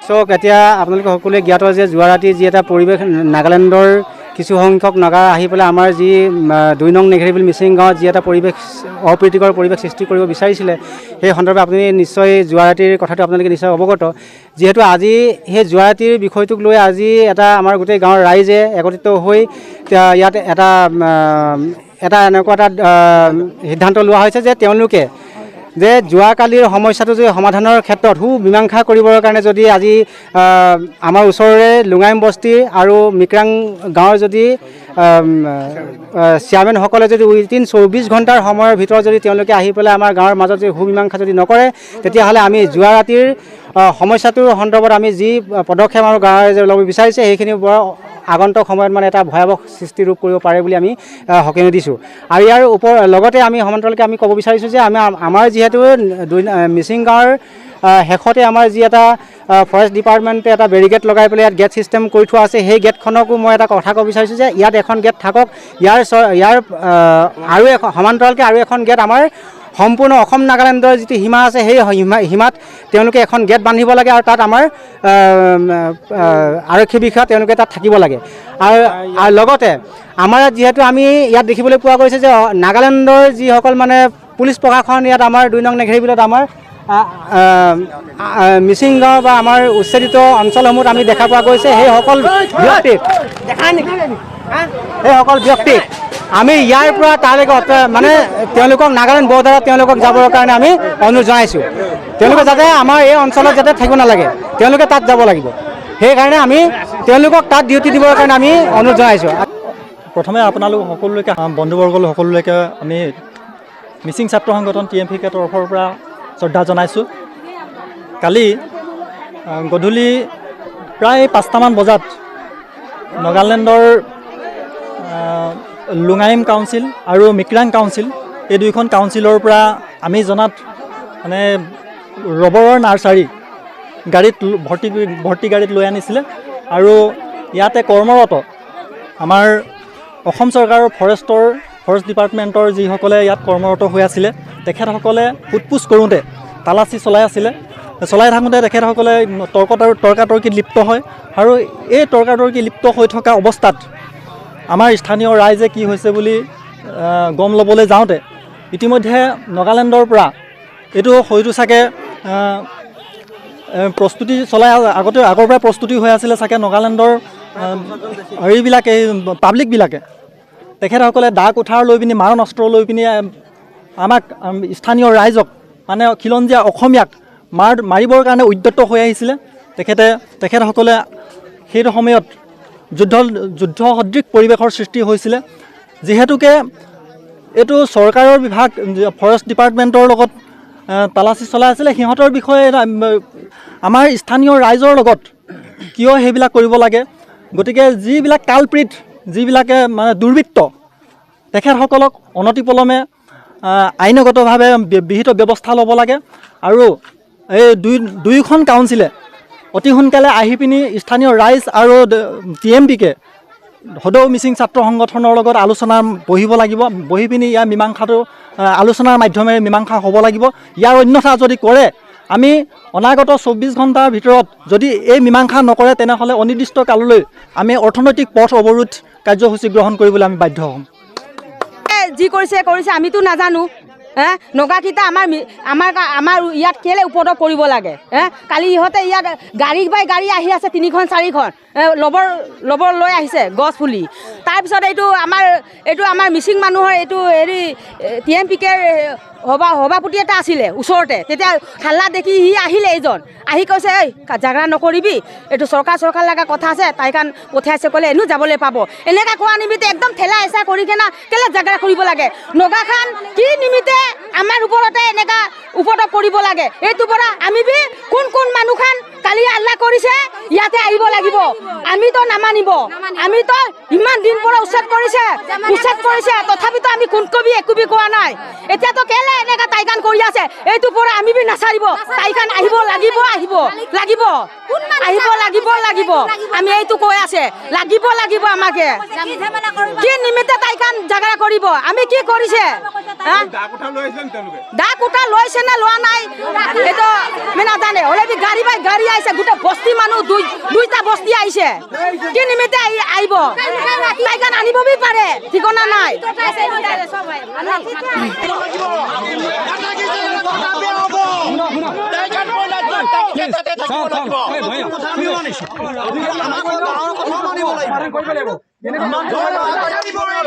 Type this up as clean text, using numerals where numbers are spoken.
চক এতিয়া আপোনালোকে সকলোৱে জ্ঞাত যে যোৱা ৰাতি যি এটা পৰিৱেশ নাগালেণ্ডৰ কিছু সংখ্যক নাগা আহি পেলাই আমাৰ যি ২ নং নেঘেৰিবিল মিচিং গাঁৱত যি এটা পৰিৱেশ অপ্ৰীতিকৰ পৰিৱেশ সৃষ্টি কৰিব বিচাৰিছিলে সেই সন্দৰ্ভত আপুনি নিশ্চয় যোৱা ৰাতিৰ কথাটো আপোনালোকে নিশ্চয় অৱগত যিহেতু আজি সেই যোৱা ৰাতিৰ বিষয়টোক লৈ আজি এটা আমাৰ গোটেই গাঁৱৰ ৰাইজে একত্ৰিত হৈ ইয়াত এটা এনেকুৱা এটা সিদ্ধান্ত লোৱা হৈছে যে তেওঁলোকে যে যোৱাকালিৰ সমস্যাটো যদি সমাধানৰ ক্ষেত্ৰত মীমাংসা কৰিবৰ কাৰণে যদি আজি আমাৰ ওচৰৰে লুঙাইম বস্তি আৰু মিক্ৰাং গাঁৱৰ যদি চেয়াৰমেনসকলে যদি উইদিন ২৪ ঘণ্টাৰ সময়ৰ ভিতৰত যদি তেওঁলোকে আহি পেলাই আমাৰ গাঁৱৰ মাজত যদি মীমাংসা যদি নকৰে তেতিয়াহ'লে আমি যোৱা ৰাতিৰ সমস্যাটোৰ সন্দৰ্ভত আমি যি পদক্ষেপ আমাৰ গাঁৱৰ ৰাইজে ল'ব বিচাৰিছে সেইখিনি বৰ আগন্তুক সময়ত মানে এটা ভয়াৱহ সৃষ্টি ৰূপ কৰিব পাৰে বুলি আমি সকীয়াই দিছোঁ আৰু ইয়াৰ লগতে আমি সমান্তৰালকৈ আমি ক'ব বিচাৰিছোঁ যে আমাৰ যিহেতু মিচিং গাঁৱৰ শেষতে আমাৰ যি এটা ফৰেষ্ট ডিপাৰ্টমেণ্টে এটা বেৰিকেড লগাই পেলাই ইয়াত গেট ছিষ্টেম কৰি থোৱা আছে সেই গেটখনকো মই এটা কথা ক'ব বিচাৰিছোঁ যে ইয়াত এখন গেট থাকক ইয়াৰ আৰু সমান্তৰালকৈ আৰু এখন গেট আমাৰ সম্পূৰ্ণ অসম নাগালেণ্ডৰ যিটো সীমা আছে সেই সীমাত তেওঁলোকে এখন গেট বান্ধিব লাগে আৰু তাত আমাৰ আৰক্ষী বিষয়া তেওঁলোকে তাত থাকিব লাগে আৰু লগতে আমাৰ যিহেতু আমি ইয়াত দেখিবলৈ পোৱা গৈছে যে নাগালেণ্ডৰ যিসকল মানে পুলিচ প্ৰশাসন ইয়াত আমাৰ ২ নং নেঘেৰিবিলত আমাৰ মিচিং গাঁও বা আমাৰ উচ্ছেদিত অঞ্চলসমূহত আমি দেখা পোৱা গৈছে সেইসকল ব্যক্তিক আমি ইয়াৰ পৰা তালৈকে মানে তেওঁলোকক নাগালেণ্ড বৰ্ডাৰত তেওঁলোকক যাবৰ কাৰণে আমি অনুৰোধ জনাইছোঁ তেওঁলোকে যাতে আমাৰ এই অঞ্চলত যাতে থাকিব নালাগে তেওঁলোকে তাত যাব লাগিব সেইকাৰণে আমি তেওঁলোকক তাত ডিউটি দিবৰ কাৰণে আমি অনুৰোধ জনাইছোঁ প্ৰথমে আপোনালোক সকলোলৈকে বন্ধুবৰ্গলৈ সকলোলৈকে আমি মিচিং ছাত্ৰ সংগঠন TMPK তৰফৰ পৰা শ্ৰদ্ধা জনাইছোঁ কালি গধূলি প্ৰায় ৫টামান বজাত নাগালেণ্ডৰ লুঙাইম কাউন্সিল আৰু মিক্ৰাং কাউন্সিল এই দুইখন কাউন্সিলৰ পৰা আমি জনাত মানে ৰবৰৰ নাৰ্চাৰী গাড়ীত ভৰ্তি গাড়ীত লৈ আনিছিলে আৰু ইয়াতে কৰ্মৰত আমাৰ অসম চৰকাৰৰ ফৰেষ্ট ডিপাৰ্টমেণ্টৰ যিসকলে ইয়াত কৰ্মৰত হৈ আছিলে তেখেতসকলে সোধপোছ কৰোঁতে তালাচী চলাই থাকোঁতে তেখেতসকলে তৰ্কাতৰ্কিত লিপ্ত হয় আৰু এই তৰ্কাতৰ্কি লিপ্ত হৈ থকা অৱস্থাত আমাৰ স্থানীয় ৰাইজে কি হৈছে বুলি গম ল'বলৈ যাওঁতে ইতিমধ্যে নাগালেণ্ডৰ পৰা এইটো হয়তো চাগে প্ৰস্তুতি চলাই আগৰ পৰাই প্ৰস্তুতি হৈ আছিলে চাগে নাগালেণ্ডৰ হেৰিবিলাকে পাব্লিকবিলাকে তেখেতসকলে দা কুঠাৰ লৈ পিনি মাৰণ অস্ত্ৰ লৈ পিনি আমাক স্থানীয় ৰাইজক মানে খিলঞ্জীয়া অসমীয়াক মাৰিবৰ কাৰণে উদ্যত হৈ আহিছিলে তেখেতসকলে সেইটো সময়ত যুদ্ধ সদৃশ পৰিৱেশৰ সৃষ্টি হৈছিলে যিহেতুকে এইটো চৰকাৰৰ বিভাগ ফৰেষ্ট ডিপাৰ্টমেণ্টৰ লগত তালাচী চলাই আছিলে সিহঁতৰ বিষয়ে আমাৰ স্থানীয় ৰাইজৰ লগত কিয় সেইবিলাক কৰিব লাগে গতিকে যিবিলাক কালপ্ৰিট যিবিলাকে মানে দুৰ্বৃত্ত তেখেতসকলক অনতিপলমে আইনগতভাৱে বিহিত ব্যৱস্থা ল'ব লাগে আৰু এই দুয়োখন কাউন্সিলে অতি সোনকালে আহি পিনি স্থানীয় ৰাইজ আৰু TMPK সদৌ মিচিং ছাত্ৰ সংগঠনৰ লগত আলোচনা বহিব লাগিব বহি পিনি ইয়াৰ মীমাংসাটো আলোচনাৰ মাধ্যমেৰে মীমাংসা হ'ব লাগিব ইয়াৰ অন্যথা যদি কৰে আমি অনাগত ২৪ ঘণ্টাৰ ভিতৰত যদি এই মীমাংসা নকৰে তেনেহ'লে অনিৰ্দিষ্ট কাললৈ আমি অৰ্থনৈতিক পথ অৱৰোধ কাৰ্যসূচী গ্ৰহণ কৰিবলৈ আমি বাধ্য হ'ম যি কৰিছে আমিতো নাজানো নগাকেইটা আমাৰ ইয়াত কেলে উপদ্ৰৱ কৰিব লাগে কালি ইহঁতে ইয়াত গাড়ী বাই গাড়ী আহি আছে ৩খন 4খন লবৰ লৈ আহিছে গছ পুলি তাৰপিছত এইটো আমাৰ মিচিং মানুহৰ এইটো হেৰি TMPKৰ সভাপতি এটা আছিলে ওচৰতে তেতিয়া হাল্লা দেখি সি আহিলে এইজন আহি কৈছে এই জাগৰা নকৰিবি এইটো চৰকাৰ লগা কথা আছে তাই কাৰণ পঠিয়াইছে ক'লে এনেও যাবলৈ পাব এনেকৈ কোৱা নিমিত্তে একদম ঠেলা হেঁচা কৰি কেনে কেলে জাগৰা কৰিব লাগে নগাখান কি নিমিত্তে আমাৰ ওপৰতে এনেকুৱা উপদ্ৰৱ কৰিব লাগে এইটো পৰা আমি বি কোন মানুহখান কালি আল্লাহ কৰিছে ইয়াতে আহিব লাগিব আমিতো নামানিব আমিতো ইমান দিন পৰা উচ্ছেদ কৰিছে তথাপিতো আমি কোন কবি একবি কোৱা নাই এতিয়াতো কেলে এনেকা তাইকান কৰি আছে এইটো পৰা আমি বি নাচাৰিব তাইকান আহিব লাগিব আমি এইটো কৈ আছে লাগিব আমাকে কি নিমিত্তে তাইকান জাগৰা কৰিব আমি কি কৰিছে দা কোঠা লৈছে না লোৱা নাই এইটো আমি নাজানে হ'লে বি গাড়ী আহিছে গোটেই বস্তি মানুহ দুইটা বস্তি আহিছে কি নিমিত্তে আহিব তাইকান আনিব বি পাৰে ঠিকনা নাই Please.